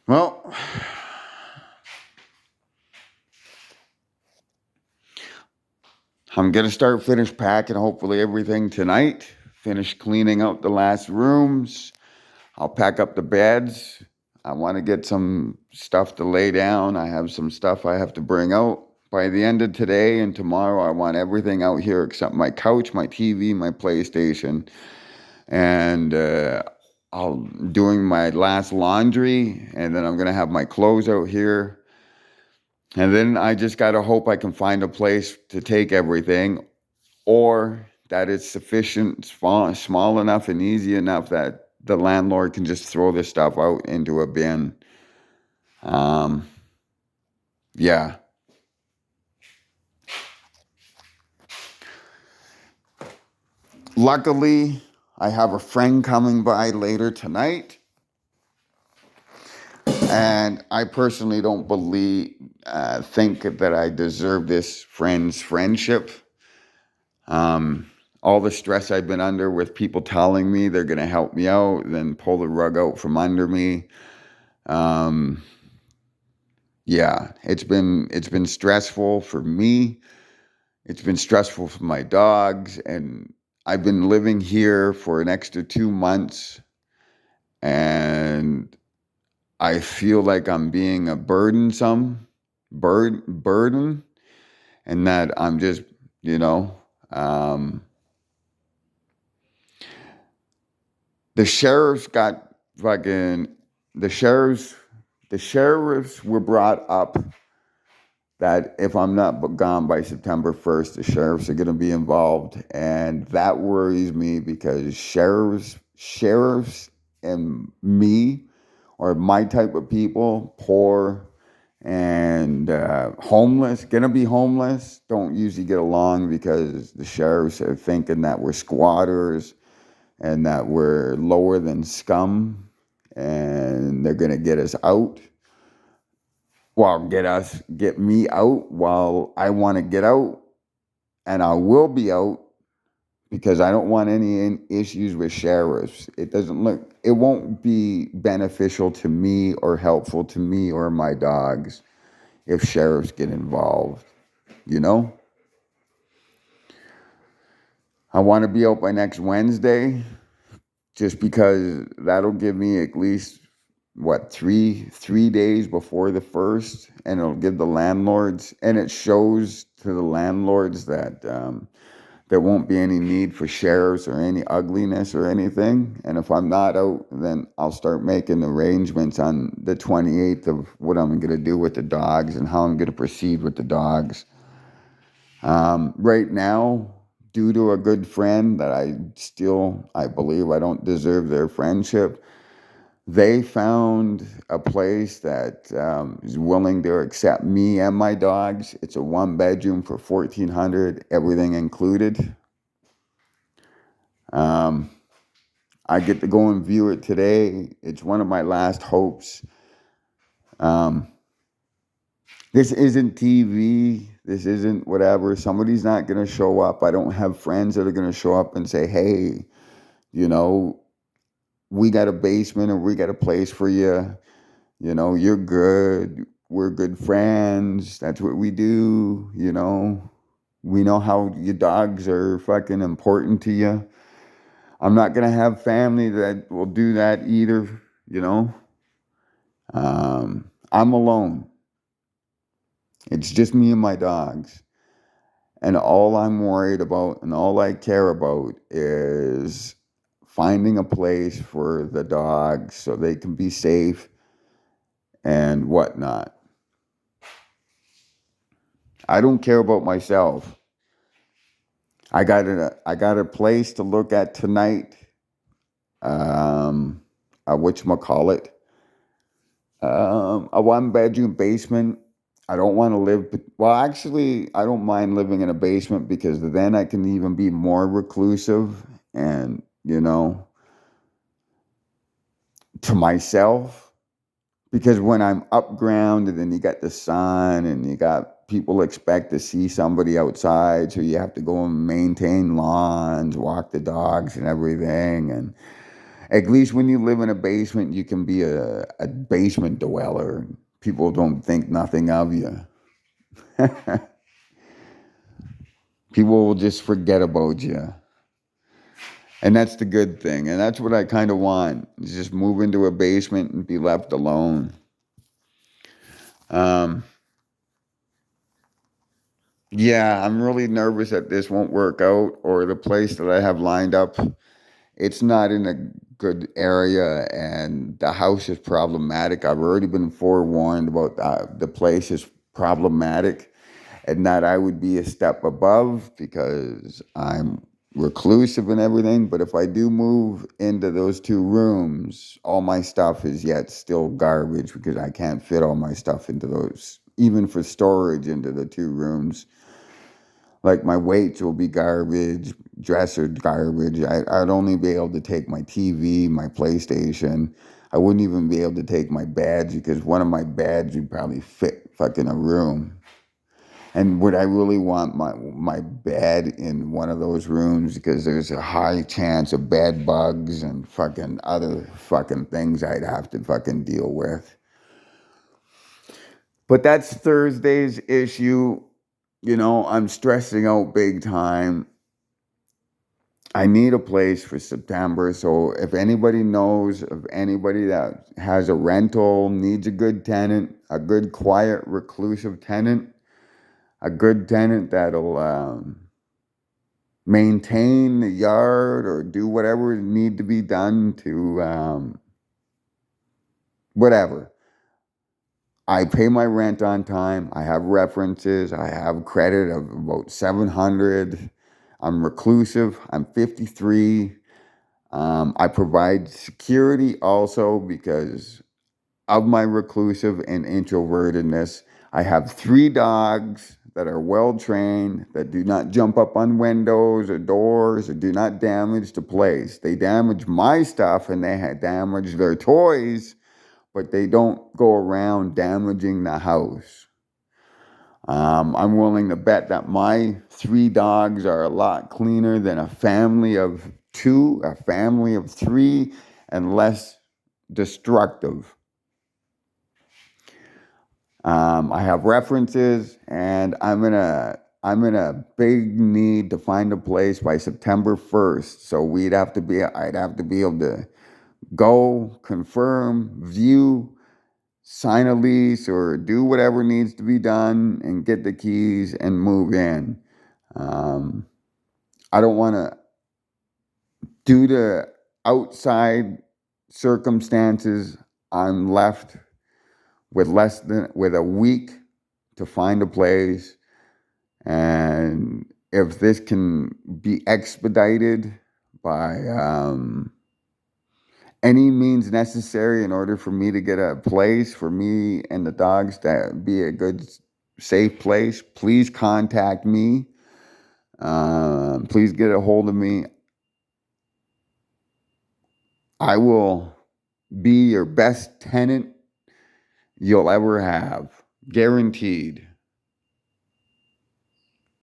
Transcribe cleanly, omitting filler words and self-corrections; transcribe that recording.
Well, I'm going to finish packing hopefully everything tonight. Finish cleaning out the last rooms. I'll pack up the beds. I want to get some stuff to lay down. I have some stuff I have to bring out. By the end of today and tomorrow, I want everything out here except my couch, my TV, my PlayStation. And I'll doing my last laundry, and then I'm going to have my clothes out here. And then I just got to hope I can find a place to take everything, or that it's sufficient, small enough and easy enough that the landlord can just throw this stuff out into a bin. Um, yeah. Luckily, I have a friend coming by later tonight, and I personally don't think that I deserve this friend's friendship. All the stress I've been under with people telling me they're going to help me out, then pull the rug out from under me. Um, yeah, it's been stressful for me. It's been stressful for my dogs, and I've been living here for an extra 2 months, and I feel like I'm being a burden, and that I'm just, you know, um, the sheriffs got fucking the sheriffs the sheriffs were brought up that if I'm not gone by September 1st, the sheriffs are going to be involved, and that worries me because sheriffs and me, or my type of people, poor and homeless, gonna be homeless, don't usually get along because the sheriffs are thinking that we're squatters and that we're lower than scum, and they're gonna get us out. Well, get me out while I want to get out, and I will be out because I don't want any issues with sheriffs. It won't be beneficial to me or helpful to me or my dogs if sheriffs get involved. You know, I want to be out by next Wednesday just because that'll give me at least what three days before the first, and it'll give the landlords, and it shows to the landlords that there won't be any need for sheriffs or any ugliness or anything. And if I'm not out, then I'll start making arrangements on the 28th of what I'm going to do with the dogs and how I'm going to proceed with the dogs. Right now, due to a good friend that I believe I don't deserve their friendship, they found a place that is willing to accept me and my dogs. It's a 1 bedroom for 1,400, everything included. Um, I get to go and view it today. It's one of my last hopes. Um, this isn't TV. This isn't whatever. Somebody's not going to show up. I don't have friends that are going to show up and say, hey, you know, we got a basement or we got a place for you. You know, you're good. We're good friends. That's what we do. You know, we know how your dogs are fucking important to you. I'm not going to have family that will do that either. You know, I'm alone. It's just me and my dogs. And all I'm worried about and all I care about is finding a place for the dogs so they can be safe and whatnot. I don't care about myself. I got a place to look at tonight. Um, whatchamacallit? A 1 bedroom basement. I don't want to live. Well, actually, I don't mind living in a basement because then I can even be more reclusive and, to myself. Because when I'm up ground and then you got the sun and you got people expect to see somebody outside, so you have to go and maintain lawns, walk the dogs and everything. At least when you live in a basement, you can be a basement dweller. People don't think nothing of you. People will just forget about you. And that's the good thing. And that's what I kind of want, is just move into a basement and be left alone. Um, yeah, I'm really nervous that this won't work out, or the place that I have lined up, it's not in a good area and the house is problematic. I've already been forewarned about the place is problematic, and that I would be a step above because I'm reclusive and everything. But if I do move into those 2 rooms, all my stuff is yet still garbage because I can't fit all my stuff into those, even for storage, into the 2 rooms. Like my weights will be garbage, dresser garbage. I'd only be able to take my TV, my PlayStation. I wouldn't even be able to take my badge because one of my bags would probably fit fucking a room. And would I really want my bed in one of those rooms? Because there's a high chance of bed bugs and fucking other fucking things I'd have to fucking deal with. But that's Thursday's issue. You know, I'm stressing out big time. I need a place for September. So if anybody knows of anybody that has a rental, needs a good tenant, a good, quiet, reclusive tenant, a good tenant that'll maintain the yard or do whatever need to be done to whatever. I pay my rent on time. I have references. I have credit of about 700. I'm reclusive. I'm 53. I provide security also because of my reclusive and introvertedness. I have 3 dogs that are well trained, that do not jump up on windows or doors or do not damage the place. They damage my stuff and they damage their toys, but they don't go around damaging the house. I'm willing to bet that my 3 dogs are a lot cleaner than a family of 2, a family of 3, and less destructive. I have references, and I'm in a big need to find a place by September 1st. So I'd have to be able to go, confirm, view, sign a lease, or do whatever needs to be done and get the keys and move in. Um, I don't want to, due to outside circumstances, I'm left with a week to find a place. And if this can be expedited by any means necessary in order for me to get a place for me and the dogs to be a good, safe place, please contact me. Please get a hold of me. I will be your best tenant you'll ever have, guaranteed.